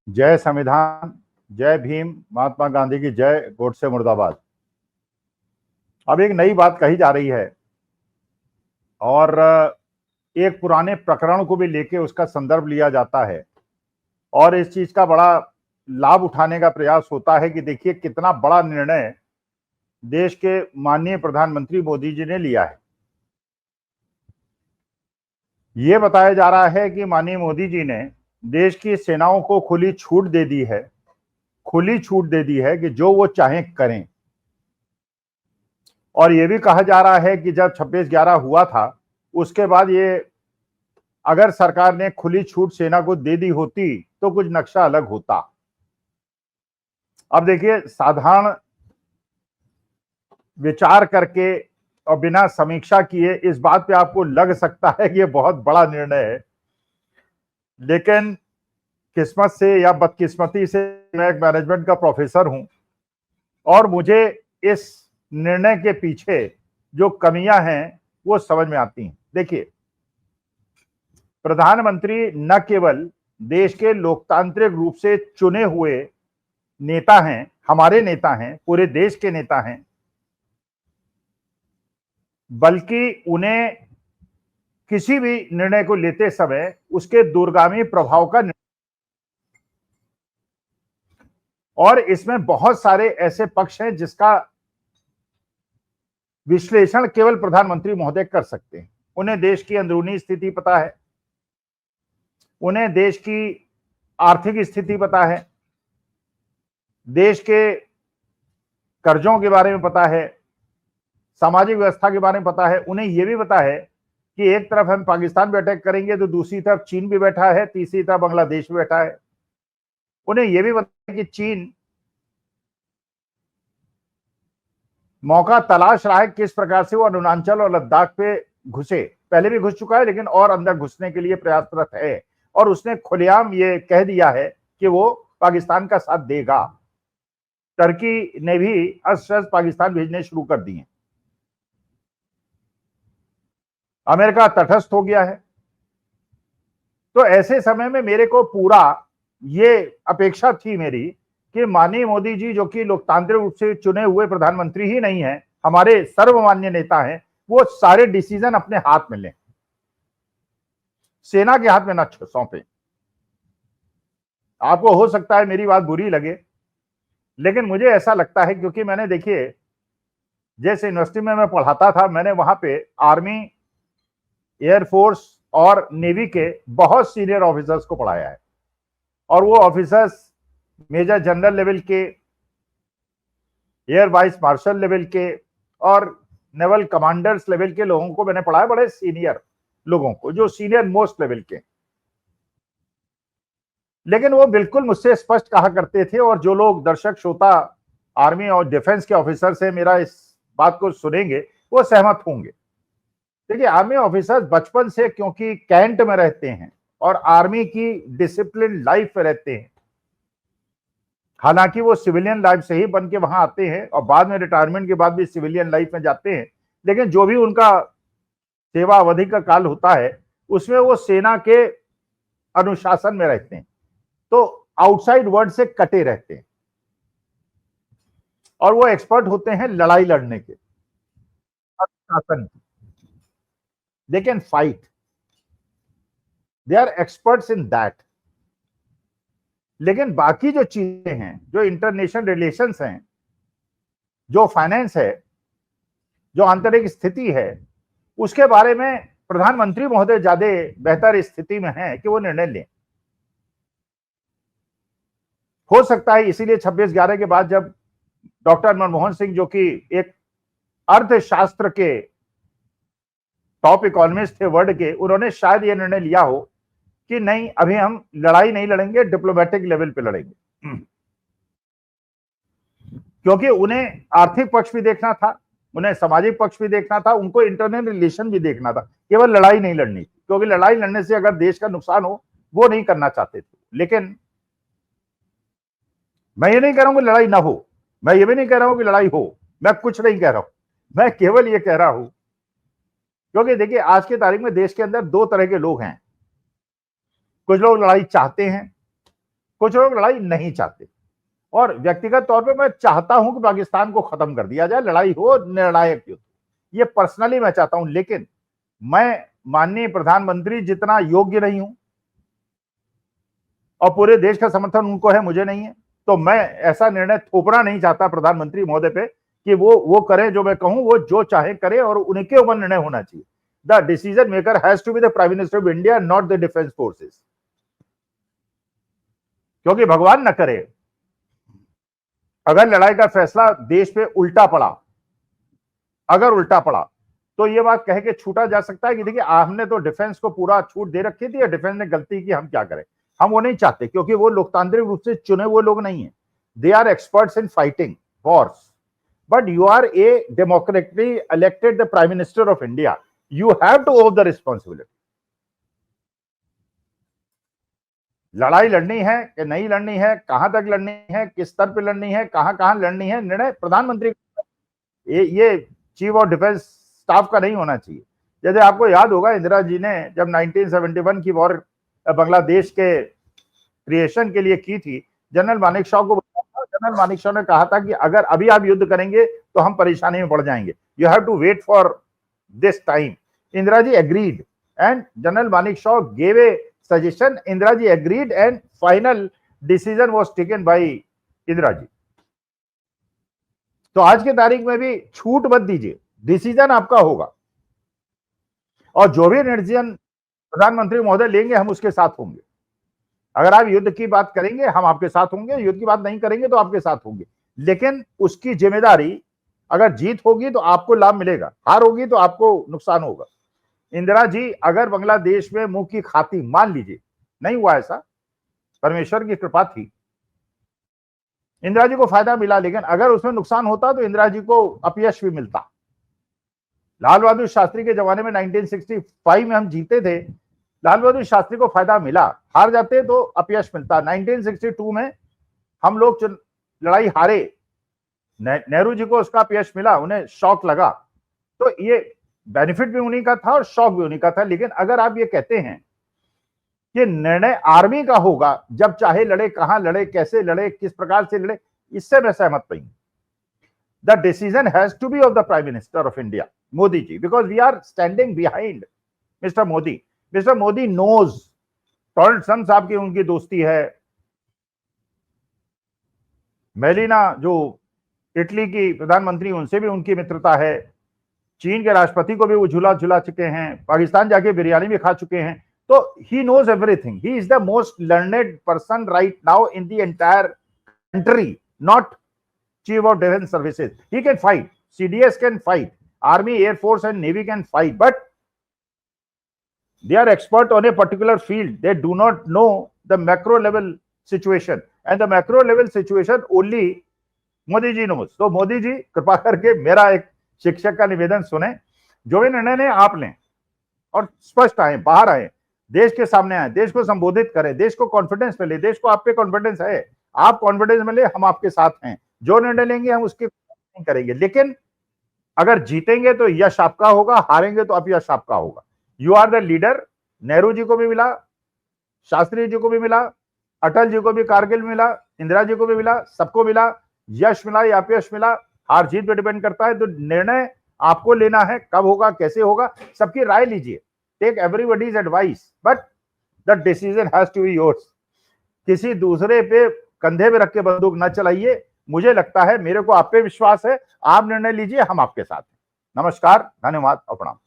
जय संविधान, जय भीम, महात्मा गांधी की जय, गोडसे मुर्दाबाद। अब एक नई बात कही जा रही है और एक पुराने प्रकरण को भी लेके उसका संदर्भ लिया जाता है और इस चीज का बड़ा लाभ उठाने का प्रयास होता है कि देखिए कितना बड़ा निर्णय देश के माननीय प्रधानमंत्री मोदी जी ने लिया है। ये बताया जा रहा है कि माननीय मोदी जी ने देश की सेनाओं को खुली छूट दे दी है, खुली छूट दे दी है कि जो वो चाहें करें। और ये भी कहा जा रहा है कि जब 26/11 हुआ था उसके बाद ये अगर सरकार ने खुली छूट सेना को दे दी होती तो कुछ नक्शा अलग होता। अब देखिए, साधारण विचार करके और बिना समीक्षा किए इस बात पे आपको लग सकता है कि ये बहुत बड़ा निर्णय है, लेकिन किस्मत से या बदकिस्मती से मैं एक मैनेजमेंट का प्रोफेसर हूं और मुझे इस निर्णय के पीछे जो कमियां हैं वो समझ में आती हैं। देखिए, प्रधानमंत्री न केवल देश के लोकतांत्रिक रूप से चुने हुए नेता हैं, हमारे नेता हैं, पूरे देश के नेता हैं, बल्कि उन्हें किसी भी निर्णय को लेते समय उसके दूरगामी प्रभाव का और इसमें बहुत सारे ऐसे पक्ष हैं जिसका विश्लेषण केवल प्रधानमंत्री महोदय कर सकते हैं। उन्हें देश की अंदरूनी स्थिति पता है, उन्हें देश की आर्थिक स्थिति पता है, देश के कर्जों के बारे में पता है, सामाजिक व्यवस्था के बारे में पता है। उन्हें यह भी पता है कि एक तरफ हम पाकिस्तान पे अटैक करेंगे तो दूसरी तरफ चीन भी बैठा है, तीसरी तरफ बांग्लादेश भी बैठा है। उन्हें यह भी पता है कि चीन मौका तलाश रहा है किस प्रकार से वो अरुणाचल और लद्दाख पे घुसे। पहले भी घुस चुका है लेकिन और अंदर घुसने के लिए प्रयासरत है और उसने खुलेआम ये कह दिया है कि वो पाकिस्तान का साथ देगा। टर्की ने भी अस्त्र पाकिस्तान भेजने शुरू कर दिए। अमेरिका तटस्थ हो गया है। तो ऐसे समय में मेरे को पूरा ये अपेक्षा थी मेरी कि माननीय मोदी जी, जो कि लोकतांत्रिक रूप से चुने हुए प्रधानमंत्री ही नहीं है, हमारे सर्वमान्य नेता हैं, वो सारे डिसीजन अपने हाथ में लें, सेना के हाथ में ना सौंपे। आपको हो सकता है मेरी बात बुरी लगे, लेकिन मुझे ऐसा लगता है क्योंकि मैंने, देखिए, जिस यूनिवर्सिटी में मैं पढ़ाता था मैंने वहां पे आर्मी, एयरफोर्स और नेवी के बहुत सीनियर ऑफिसर्स को पढ़ाया है और वो ऑफिसर्स मेजर जनरल लेवल के, एयर वाइस मार्शल लेवल के और नेवल कमांडर्स लेवल के लोगों को मैंने पढ़ाया, बड़े सीनियर लोगों को, जो सीनियर मोस्ट लेवल के। लेकिन वो बिल्कुल मुझसे स्पष्ट कहा करते थे और जो लोग दर्शक श्रोता आर्मी और डिफेंस के ऑफिसर से मेरा इस बात को सुनेंगे वो सहमत होंगे। देखिए, आर्मी ऑफिसर्स बचपन से क्योंकि कैंट में रहते हैं और आर्मी की डिसिप्लिन लाइफ में रहते हैं, हालांकि वो सिविलियन लाइफ से ही बन के वहां आते हैं और बाद में रिटायरमेंट के बाद भी सिविलियन लाइफ में जाते हैं, लेकिन जो भी उनका सेवा अवधि का काल होता है उसमें वो सेना के अनुशासन में रहते हैं, तो आउटसाइड वर्ल्ड से कटे रहते हैं और वो एक्सपर्ट होते हैं लड़ाई लड़ने के, अनुशासन की। They can fight, they are experts in that. लेकिन बाकी जो चीजें हैं, जो इंटरनेशनल रिलेशंस हैं, जो फाइनेंस है, जो आंतरिक स्थिति है, उसके बारे में प्रधानमंत्री महोदय ज्यादा बेहतर स्थिति में हैं कि वो निर्णय लें। हो सकता है इसीलिए 26/11 के बाद जब डॉक्टर मनमोहन सिंह, जो कि एक अर्थशास्त्र के टॉप इकोनॉमिस्ट थे वर्ल्ड के, उन्होंने शायद यह निर्णय लिया हो कि नहीं, अभी हम लड़ाई नहीं लड़ेंगे, डिप्लोमेटिक लेवल पे लड़ेंगे, क्योंकि उन्हें आर्थिक पक्ष भी देखना था, उन्हें सामाजिक पक्ष भी देखना था, उनको इंटरनल रिलेशन भी देखना था, केवल लड़ाई नहीं लड़नी थी, क्योंकि लड़ाई लड़ने से अगर देश का नुकसान हो वो नहीं करना चाहते थे। लेकिन मैं ये नहीं कह रहा हूं कि लड़ाई ना हो, मैं ये भी नहीं कह रहा हूं कि लड़ाई हो, मैं कुछ नहीं कह रहा हूं, मैं केवल ये कह रहा हूं क्योंकि देखिए, आज की तारीख में देश के अंदर दो तरह के लोग हैं। कुछ लोग लड़ाई चाहते हैं कुछ लोग लड़ाई नहीं चाहते, और व्यक्तिगत तौर पे मैं चाहता हूं कि पाकिस्तान को खत्म कर दिया जाए, लड़ाई हो, निर्णायक युद्ध, ये पर्सनली मैं चाहता हूं। लेकिन मैं माननीय प्रधानमंत्री जितना योग्य नहीं हूं, और पूरे देश का समर्थन उनको है, मुझे नहीं है, तो मैं ऐसा निर्णय थोपना नहीं चाहता प्रधानमंत्री महोदय पे कि वो करें जो मैं कहूं, वो जो चाहे करे, और उनके ऊपर निर्णय होना चाहिए। The decision maker has to be the prime minister of India, not the defence forces. क्योंकि भगवान न करे अगर लड़ाई का फैसला देश पे उल्टा पड़ा, अगर उल्टा पड़ा तो ये बात कह के छूटा जा सकता है कि देखिए हमने तो डिफेंस को पूरा छूट दे रखी थी, डिफेंस ने गलती की, हम क्या करें। हम वो नहीं चाहते, क्योंकि वो लोकतांत्रिक रूप से चुने हुए लोग नहीं है। They are experts in fighting wars, but you are a democratically elected the prime minister of India, you have to owe the responsibility. लड़ाई लड़नी है कि नहीं लड़नी है, कहां तक लड़नी है, किस स्तर पर लड़नी है, कहां कहां लड़नी है, निर्णय प्रधानमंत्री, ये चीफ ऑफ डिफेंस स्टाफ का नहीं होना चाहिए। जैसे आपको याद होगा, इंदिरा जी ने जब 1971 की वॉर बांग्लादेश के क्रिएशन के लिए की थी, जनरल मानेकशॉ को, जनरल मानेकशॉ ने कहा था कि अगर अभी आप युद्ध करेंगे तो हम परेशानी में पड़ जाएंगे, you have to wait for this time. Indira ji agreed and general Manekshaw gave a suggestion, Indira ji agreed and final decision was taken by Indira ji. तो आज के तारीख में भी छूट मत दीजिए, डिसीजन आपका होगा, और जो भी डिसीजन प्रधानमंत्री महोदय लेंगे हम उसके साथ होंगे। अगर आप युद्ध की बात करेंगे हम आपके साथ होंगे, युद्ध की बात नहीं करेंगे तो आपके साथ होंगे, लेकिन उसकी जिम्मेदारी, अगर जीत होगी तो आपको लाभ मिलेगा, हार होगी तो आपको नुकसान होगा। इंदिरा जी अगर बांग्लादेश में मुंह की खाती, मान लीजिए नहीं हुआ ऐसा, परमेश्वर की कृपा थी, इंदिरा जी को फायदा मिला, लेकिन अगर उसमें नुकसान होता तो इंदिरा जी को अपयश भी मिलता। लाल बहादुर शास्त्री के जमाने में 1965 में हम जीते थे, लाल बहादुर शास्त्री को फायदा मिला, हार जाते तो अपयश मिलता। 1962 में हम लोग लड़ाई हारे, नेहरू जी को उसका अपयश मिला, उन्हें शॉक लगा, तो ये बेनिफिट भी उन्हीं का था और शॉक भी उन्हीं का था। लेकिन अगर आप ये कहते हैं कि निर्णय आर्मी का होगा, जब चाहे लड़े, कहां लड़े, कैसे लड़े, किस प्रकार से लड़े, इससे मैं सहमत नहीं। The decision has to be of the Prime Minister of India, Modi ji, because we are standing behind Mr. Modi. Mr. Modi knows, Donald Trump साहब की उनकी दोस्ती है, मेलिना जो इटली की प्रधानमंत्री, उनसे भी उनकी मित्रता है, चीन के राष्ट्रपति को भी वो झूला झुला चुके हैं, पाकिस्तान जाके बिरयानी भी खा चुके हैं, तो he knows everything. He is the most learned person right now in the entire country, not Chief of Defense Services. He can fight. CDS can fight. Army, Air Force and Navy can fight. But they are expert on a particular field. They do not know the macro level situation. And the macro level situation only Modi ji knows. So Modi ji कृपा करके मेरा एक शिक्षक का निवेदन सुने, जो भी निर्णय ने आप लें और स्पष्ट आए, बाहर आए, देश के सामने आए, देश को संबोधित करें, देश को कॉन्फिडेंस मिले, देश को आप पे कॉन्फिडेंस है, आप कॉन्फिडेंस मिले, हम आपके साथ हैं, जो निर्णय लेंगे हम उसके नहीं करेंगे। लेकिन अगर जीतेंगे तो यश आपका होगा, हारेंगे तो अपयश आपका होगा। You are the leader. Nehru ji को भी मिला, शास्त्री जी को भी मिला, अटल जी को भी कारगिल मिला, इंदिरा जी को भी मिला, सबको मिला, यश मिला या अपयश मिला, हार जीत पे डिपेंड करता है। तो निर्णय आपको लेना है, कब होगा, कैसे होगा, सबकी राय लीजिए, take everybody's advice, but the decision has to be yours. किसी दूसरे पे कंधे पे रख के बंदूक न चलाइए। मुझे लगता है, मेरे को आप पे विश्वास है, आप निर्णय लीजिए, हम आपके साथ हैं। नमस्कार, धन्यवाद और प्रणाम।